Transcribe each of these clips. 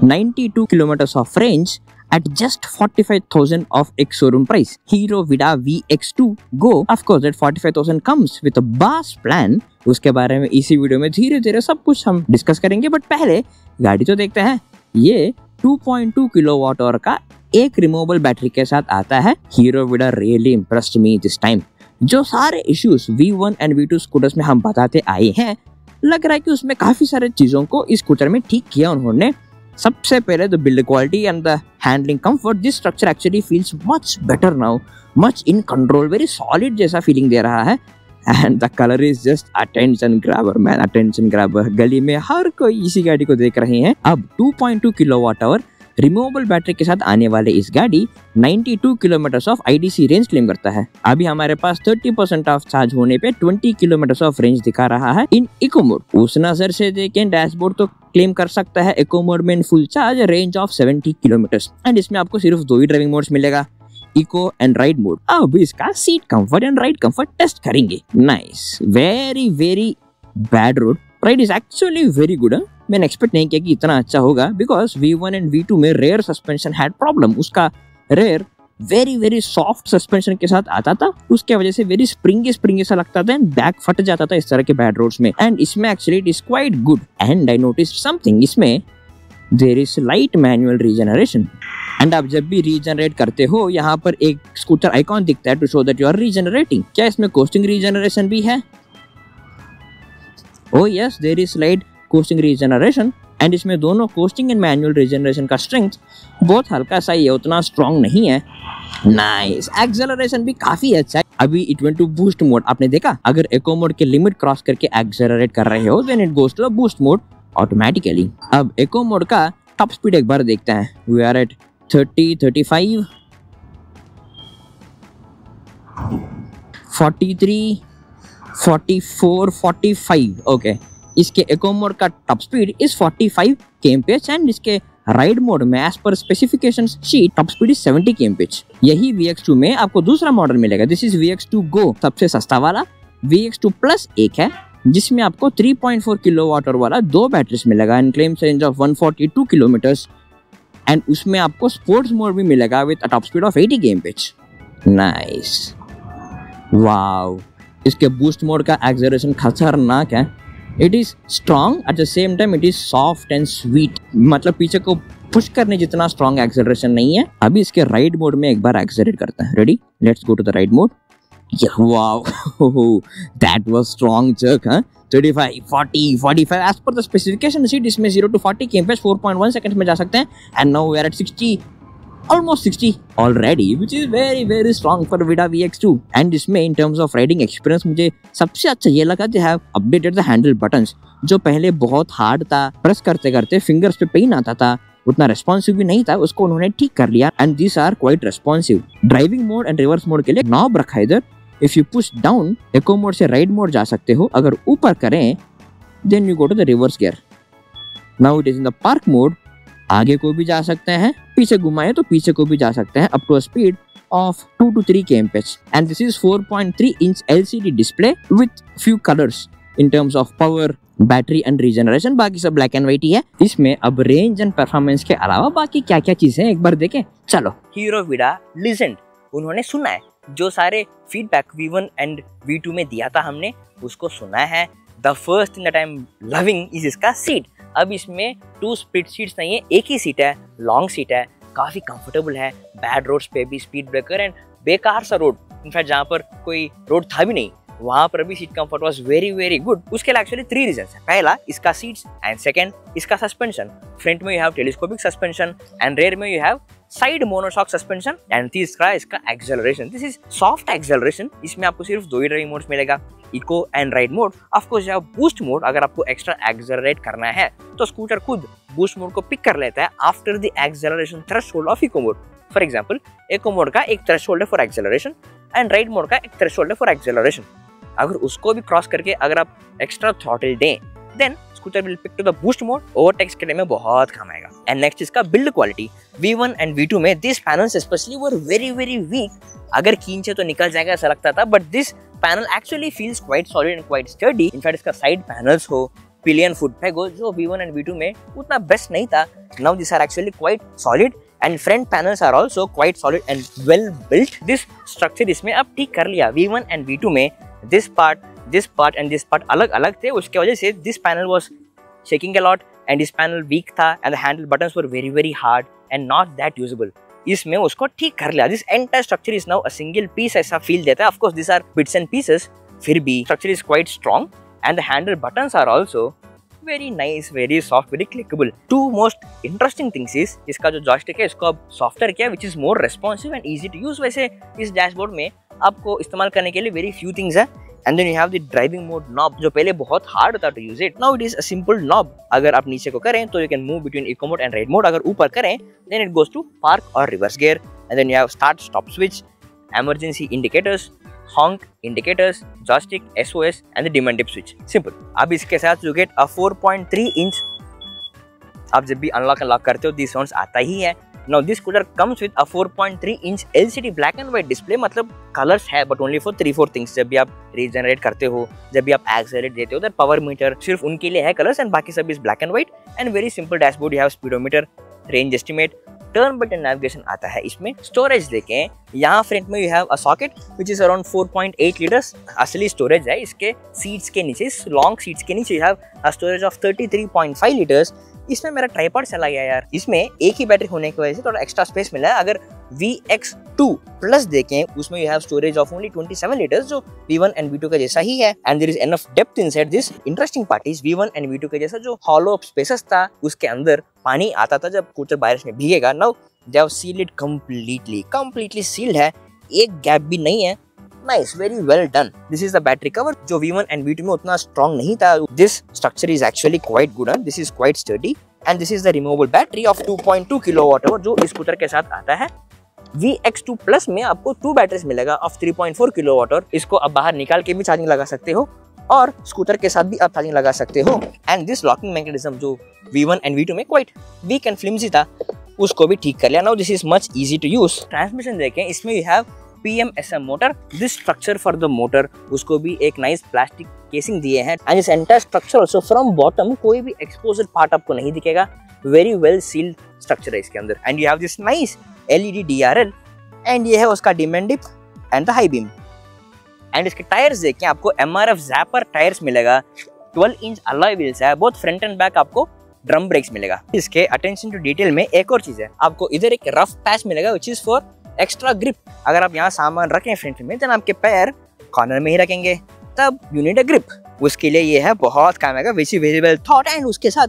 92 kilometers of range at just 45,000 of ex showroom price. Hero Vida VX2 Go, of course that 45,000 comes with a BAS plan. उसके बारे में इसी video में धीरे धीरे सब कुछ हम डिस्कस करेंगे, बट पहले गाड़ी तो देखते हैं। ये 2.2 किलोवाट आवर का एक रिमूवेबल बैटरी के साथ आता है। हीरो विडा really impressed me this time. जो सारे issues V1 and V2 scooters में हम बताते आए हैं, लग रहा है कि उसमें काफी सारे चीजों को इस स्कूटर में ठीक किया उन्होंने। सबसे पहले the build quality and the handling comfort, this structure actually feels much better now, much in control, very solid जैसा फीलिंग दे रहा है। And the colour is just attention grabber man, attention grabber. गली में हर कोई इसी गाड़ी को देख रहे हैं। अब 2.2 किलोवाट आवर रिमूवेबल बैटरी के साथ आने वाले इस गाड़ी 92 kilometre of IDC range claim करता है। अभी हमारे पास 30% ऑफ चार्ज होने पे 20 किलोमीटर ऑफ रेंज दिखा रहा है इन इको मोड। उस नजर से देखें डैशबोर्ड तो क्लेम कर सकता है इको मोड में full charge range of 70 kilometre. And इसमें आपको सिर्फ 2 ही ड्राइविंग मोड्स मिलेगा, इको एंड राइड मोड। अब इसका seat comfort and ride comfort test करेंगे। Nice, very very bad road ride is actually very good. मैंने एक्सपेक्ट नहीं किया कि इतना अच्छा होगा, बिकॉज V1 एंड V2 में रेयर सस्पेंशन हैड प्रॉब्लम। उसका rear very very soft suspension के साथ आता था, उसके वजह से वेरी स्प्रिंगी सा लगता था एंड बैक फट जाता था इस तरह के बैड रोड्स में। एंड इसमें actually it is quite good. And I noticed something, इसमें there is light manual regeneration. And आप जब भी रीजनरेट करते हो, यहाँ पर एक स्कूटर आइकॉन दिखता है to show that you are regenerating. क्या इसमें कोस्टिंग रीजनरेशन भी है? Oh yes, there is slight coasting regeneration, and इसमें दोनों कोस्टिंग एंड मैनुअल रीजनरेशन का स्ट्रेंथ बहुत हल्का सा ही है, उतना स्ट्रॉन्ग नहीं है। नाइस, एक्सेलरेशन भी काफी अच्छा है। अभी it went to boost mode. आपने देखा, अगर इको मोड के लिमिट क्रॉस करके एक्सेलरेट कर रहे हो then it goes to the boost mode automatically. अब इको मोड का टॉप स्पीड एक बार देखते हैं। We are at 30, 35, 43, 44, 45। ओके, इसके इको मोड का top speed is 45 kmph and इसके राइड मोड में as per specification sheet top speed is 70 kmph। यही VX2 में आपको दूसरा मॉडल मिलेगा। दिस इज VX2 Go, सबसे सस्ता वाला। VX2 Plus एक है जिसमें आपको 3.4 किलोवाट आवर वाला 2 बैटरीज मिलेगा and claims range of 142 kilometres. And उसमें आपको स्पोर्ट्स मोड भी मिलेगा with a top speed of 80 kmph। Nice, wow. इसके बूस्ट मोड का एक्सेलरेशन खतरनाक है। It is strong at the same time it is soft and sweet, मतलब पीछे को पुश करने जितना स्ट्रॉन्ग एक्सेलरेशन नहीं है। अभी इसके राइड मोड में एक बार एक्सेलरेट करते हैं। Ready, let's go to the ride mode. Wow, that was strong jerk. 35, 40, 45 as per the specification sheet इसमें 0 to 40 kmph 4.1 सेकंड्स में जा सकते हैं। And now we are at 60, almost 60 already, which is very very strong for Vida VX2। And इसमें in terms of riding experience मुझे सबसे अच्छा ये लगा they have updated the handle buttons, जो पहले बहुत हार्ड था, प्रेस करते करते फिंगर्स पे पेन आता था, उतना रेस्पॉन्सिव भी नहीं था, उसको उन्होंने ठीक कर लिया। And these are quite responsive। Driving mode and reverse mode के लिए नॉब रखा है इधर। If you push down eco mode से राइड मोड जा सकते हो, अगर ऊपर करें then you go to the reverse gear. Now it is in the park mode, आगे को भी जा सकते हैं, पीछे घुमाए तो पीछे को भी जा सकते हैं, up to a speed of 2 to 3 kmph। and this is 4.3 inch LCD display with few colors in terms of power, battery and regeneration. बाकी सब ब्लैक एंड व्हाइट ही है। इसमें अब रेंज एंड परफॉर्मेंस के अलावा बाकी क्या क्या चीजें एक बार देखें। चलो, हीरो विडा लिजेंड, उन्होंने सुना है जो सारे फीडबैक V1 एंड V2 में दिया था हमने, उसको सुना है। The first thing that I am loving is इसका सीट। अब इसमें 2 स्प्लिट सीट्स नहीं है, एक ही सीट है, लॉन्ग सीट है, काफी कंफर्टेबल है। बैड रोड्स पे भी स्पीड ब्रेकर एंड बेकार सा रोड, इनफैक्ट जहाँ पर कोई रोड था भी नहीं वहां पर भी seat comfort was very very good. उसके लिए एक्चुअली 3 रीजंस है। पहला इसका सीट्स एंड सेकंड इसका सस्पेंशन। फ्रंट में you have telescopic suspension and rear में you have side monoshock suspension. And तीसरा इसका acceleration, this is soft acceleration. इसमें आपको सिर्फ 2 ही ड्राइविंग मोड्स मिलेगा, eco and ride mode. Of course you have boost mode, अगर आपको एक्स्ट्रा एक्सेलरेट करना है तो स्कूटर खुद बूस्ट मोड को पिक कर लेता है after the acceleration threshold of eco mode. For example, eco mode का एक थ्रेशोल्ड है for acceleration and ride mode का एक थ्रेशोल्ड है फॉर एक्सेलरेशन। अगर उसको भी क्रॉस करके अगर आप एक्स्ट्रा थ्रॉटल दें then scooter will pick to the boost mode. Overtakes के लिए में बहुत काम आएगा। एंड नेक्स्ट इसका build quality. V1 and V2 में this panels specially were very very weak. अगर खींचे तो निकल जाएगा ऐसा लगता था, but this panel actually feels quite solid and quite sturdy. In fact इसका साइड पैनल्स हो पिलियन फुट पैगो जो V1 एंड V2 में उतना बेस्ट नहीं था. Now this are actually quite solid and front panels are also quite solid and well built. This structure इसमें अब ठीक कर लिया. V1 एंड V2 में this part and this part अलग अलग थे. उसके वजह से this panel was shaking a lot and this panel weak था and the handle buttons were very very hard and not that usable. इसमें उसको ठीक कर लिया. This entire structure is now a single piece ऐसा फील देता है. Of course this are bits and pieces, फिर भी structure is quite strong and the handle buttons are also very nice, very soft, very clickable. Two most interesting things is इसका जो joystick है इसको अब सॉफ्टवेयर किया which is more responsive and easy to use. वैसे इस dashboard में आपको इस्तेमाल करने के लिए वेरी फ्यू थिंग्स है. And then you have the driving mode knob जो पहले बहुत हार्ड था to use it. Now it is a simple knob. अगर आप नीचे को करें तो you can move between eco mode and ride mode. अगर ऊपर करें then it goes to park और reverse gear. And then you have start stop switch, emergency indicators, honk indicators, joystick, SOS and the dim and dip switch. Simple. अब इसके साथ you get a 4.3 inch. आप जब भी unlock करते हो this sounds आता ही है. Now this scooter comes with a 4.3 inch LCD black and white display. मतलब कलर्स है but only for 3-4 things. जब भी आप रीजनरेट करते हो, जब भी आप एक्सेलरेट देते हो, तो पावर मीटर सिर्फ उनके लिए है कलर्स एंड बाकी सब is black and white. And very simple dashboard. You have speedometer, range estimate, turn button navigation आता है. इसमें स्टोरेज देखें, यहाँ फ्रंट में you have a socket which is around 4.8 litres. असली स्टोरेज है इसके सीट्स के नीचे, इस लॉन्ग सीट्स के नीचे you have a storage of 33.5 litres. इसमें मेरा ट्राइपॉड चला गया यार. इसमें एक ही बैटरी होने की वजह से थोड़ा एक्स्ट्रा स्पेस मिला है. अगर VX2 प्लस देखें उसमें you have storage of only 27 litres जो V1 एंड V2 का जैसा ही है. And there is enough depth inside this. Interesting part is V1 and V2 के जैसा जो हॉलो स्पेसेस था उसके अंदर पानी आता था जब स्कूटर बारिश में भीगेगा. Now they have sealed it completely sealed है. एक गैप भी नहीं है. Nice, very well done. This is the battery cover जो V1 एंड V2 में उतना स्ट्रॉन्ग नहीं था. This structure is actually quite good and this is quite sturdy. And this is the removable battery of 2.2 kilowatt hour जो इस scooter के साथ आता है. VX2 प्लस में आपको 2 बैटरीज मिलेगा ऑफ 3.4 किलोवाट आवर. इसको अब बाहर निकाल के भी चार्जिंग लगा सकते हो और स्कूटर के साथ भी आप चार्जिंग लगा सकते हो. एंड दिस लॉकिंग मैकेनिज्म जो V1 एंड V2 में क्वाइट वीक एंड फ्लिमसी था उसको भी ठीक कर लिया. Now this is much easy to use. Transmission देखें, इसमें you have PMSM motor. This structure for the motor उसको भी एक नाइस प्लास्टिक केसिंग दिए हैं. And this entire structure also from bottom कोई भी एक्सपोज्ड पार्ट आपको नहीं दिखेगा. वेरी वेल सील्ड स्ट्रक्चर है इसके अंदर. And you have this nice LED DRL and ये है उसका dim and dip and the high beam. And इसके टायर्स देखें, आपको MRF Zapper टायर्स मिलेगा. 12 इंच अलॉय व्हील्स है. बोथ फ्रंट एंड बैक आपको ड्रम ब्रेक्स मिलेगा. इसके अटेंशन टू डिटेल में एक और चीज है, आपको इधर एक रफ पैच मिलेगा which is for extra grip. अगर आप यहाँ सामान रखें फ्रंट में देन आपके पैर कॉर्नर में ही रखेंगे, तब यू नीड अ ग्रिप. उसके लिए ये है बहुत काम आएगा which is very well thought. And उसके साथ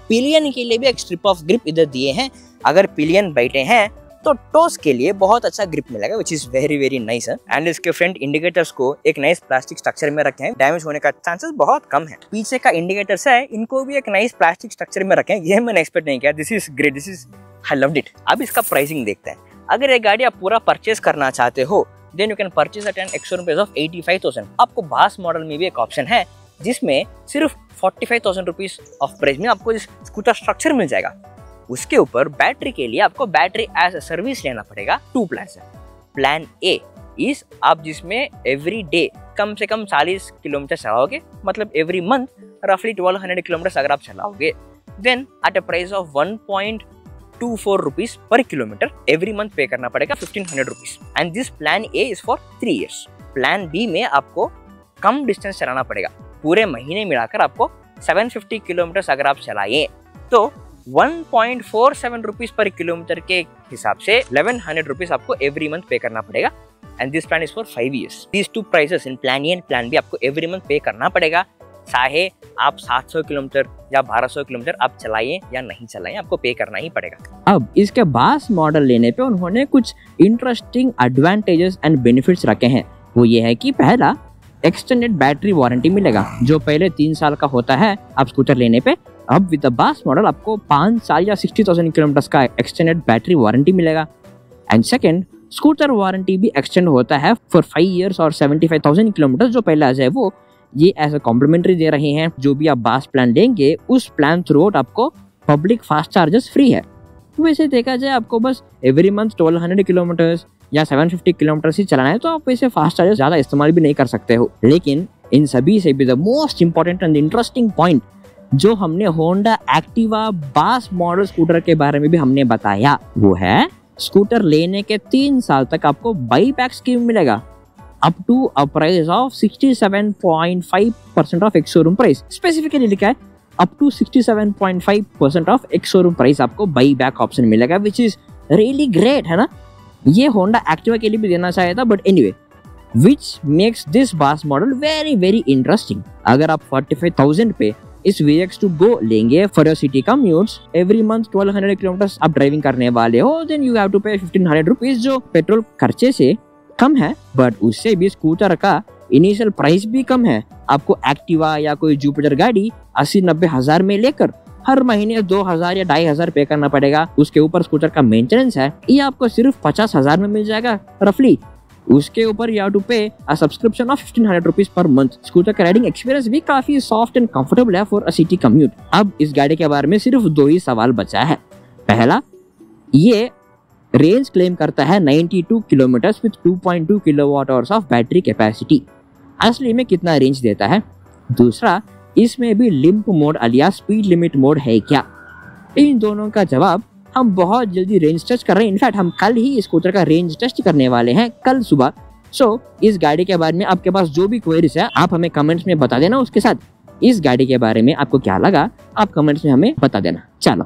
पिलियन के लिए भी एक स्ट्रिप ऑफ ग्रिप इधर दिए हैं. अगर पिलियन बैठे हैं तो टोस के लिए बहुत अच्छा ग्रिप मिलेगा which is very very nice है. एंड इसके फ्रंट इंडिकेटर्स को एक नाइस प्लास्टिक स्ट्रक्चर में रखे हैं. डैमेज होने का चांसेस बहुत कम है. पीछे का इंडिकेटर्स है, इनको भी एक नाइस प्लास्टिक स्ट्रक्चर में रखे हैं. ये मैंने एक्सपेक्ट नहीं किया. This is great, this is I loved it. अब इसका प्राइसिंग देखते हैं. अगर ये गाड़ी आप पूरा परचेस करना चाहते हो then you can purchase at an extra rupees of 85,000. आपको बास मॉडल में भी एक ऑप्शन है जिसमें सिर्फ 45,000 रुपीज ऑफ प्राइस में आपको इस स्कूटर स्ट्रक्चर मिल जाएगा. उसके ऊपर बैटरी के लिए आपको बैटरी एज अ सर्विस लेना पड़ेगा. 2 प्लान्स है. प्लान ए इज आप जिसमें एवरी डे कम से कम 40 किलोमीटर चलाओगे, मतलब एवरी मंथ रफली 1200 किलोमीटर अगर आप चलाओगे then at a price of 1.24 rupees per kilometre every month pay करना पड़ेगा 1500 rupees. And this plan A is for 3 years. Plan B में आपको कम डिस्टेंस चलाना पड़ेगा. पूरे महीने मिलाकर आपको 750 किलोमीटर अगर आप चलाइए तो 1.47 रुपीज पर किलोमीटर के हिसाब से 1100 रुपीज आपको एवरी मंथ पे करना पड़ेगा. And this plan is for 5 years. These 2 prices in plan A and plan B आपको एवरी मंथ पे करना पड़ेगा. चाहे आप 700 किलोमीटर या 1200 किलोमीटर आप चलाइए या नहीं चलाइए, आपको पे करना ही पड़ेगा. अब इसके बास मॉडल लेने पे उन्होंने कुछ इंटरेस्टिंग एडवांटेजेस एंड बेनिफिट्स रखे हैं. वो ये है कि पहला, एक्सटेंडेड बैटरी वारंटी मिलेगा जो पहले 3 साल का होता है आप स्कूटर लेने पे. अब विद द बास मॉडल आपको 5 साल या 60,000 किलोमीटर का एक्सटेंडेड बैटरी वारंटी मिलेगा. एंड सेकंड, स्कूटर वारंटी भी एक्सटेंड होता है फॉर 5 years और 75,000 किलोमीटर जो पहले आ जाए वो ये एज अ कॉम्प्लीमेंट्री दे रहे हैं. जो भी आप बास प्लान लेंगे उस प्लान थ्रू आउट आपको पब्लिक फास्ट चार्जेस फ्री है. वैसे देखा जाए आपको बस एवरी मंथ 1200 किलोमीटर या 750 किलोमीटर ही चलाना है तो आप वैसे फास्ट चार्जेस ज़्यादा इस्तेमाल भी नहीं कर सकते हो. लेकिन इन सभी से भी the most important and interesting point जो हमने होंडा एक्टिवा बास मॉडल स्कूटर के बारे में भी हमने बताया, वो है स्कूटर लेने के 3 साल तक आपको बाईबैक स्कीम मिलेगा up to a price of 67.5% of ex showroom price. Specifically लिखा है up to 67.5% of ex showroom price आपको बाईबैक ऑप्शन मिलेगा, विच इज रियली ग्रेट, है ना। ये होंडा एक्टिवा के लिए भी देना चाहिए था, but anyway, which makes this बास मॉडल वेरी वेरी इंटरेस्टिंग। अगर आप 45,000 पे इस VX2 Go लेंगे for your city commutes, every month 1200 kilometre आप ड्राइविंग करने वाले हो, देन यू हैव टू पे 1500 रुपीज, जो पेट्रोल खर्चे से कम है, बट उससे भी स्कूटर का इनिशियल प्राइस भी कम है। आपको एक्टिवा या कोई जुपिटर गाड़ी 80-90 हजार में लेकर हर महीने 2000 या 2500 पे करना पड़ेगा। उसके ऊपर स्कूटर का मेंटेनेंस है, ये आपको सिर्फ 50,000 में मिल जाएगा रफली। उसके ऊपर यू हैव टू पे a subscription of 1500 rupees per month. Scooter का राइडिंग एक्सपीरियंस भी काफी सॉफ्ट एंड कंफर्टेबल है फॉर अ सिटी कम्यूट। अब इस गाड़ी के बारे में सिर्फ 2 ही सवाल बचा है। पहला, ये रेंज क्लेम करता है 92 kilometre with 2.2 kilowatt hours of battery capacity. असली में कितना रेंज देता है? दूसरा, इसमें भी लिम्प मोड अलिया स्पीड लिमिट मोड है क्या? इन दोनों का जवाब हम बहुत जल्दी रेंज टेस्ट कर रहे हैं। इनफैक्ट हम कल ही स्कूटर का रेंज टेस्ट करने वाले हैं, कल सुबह। सो इस गाड़ी के बारे में आपके पास जो भी क्वेरीज है आप हमें कमेंट्स में बता देना। उसके साथ इस गाड़ी के बारे में आपको क्या लगा आप कमेंट्स में हमें बता देना। चलो।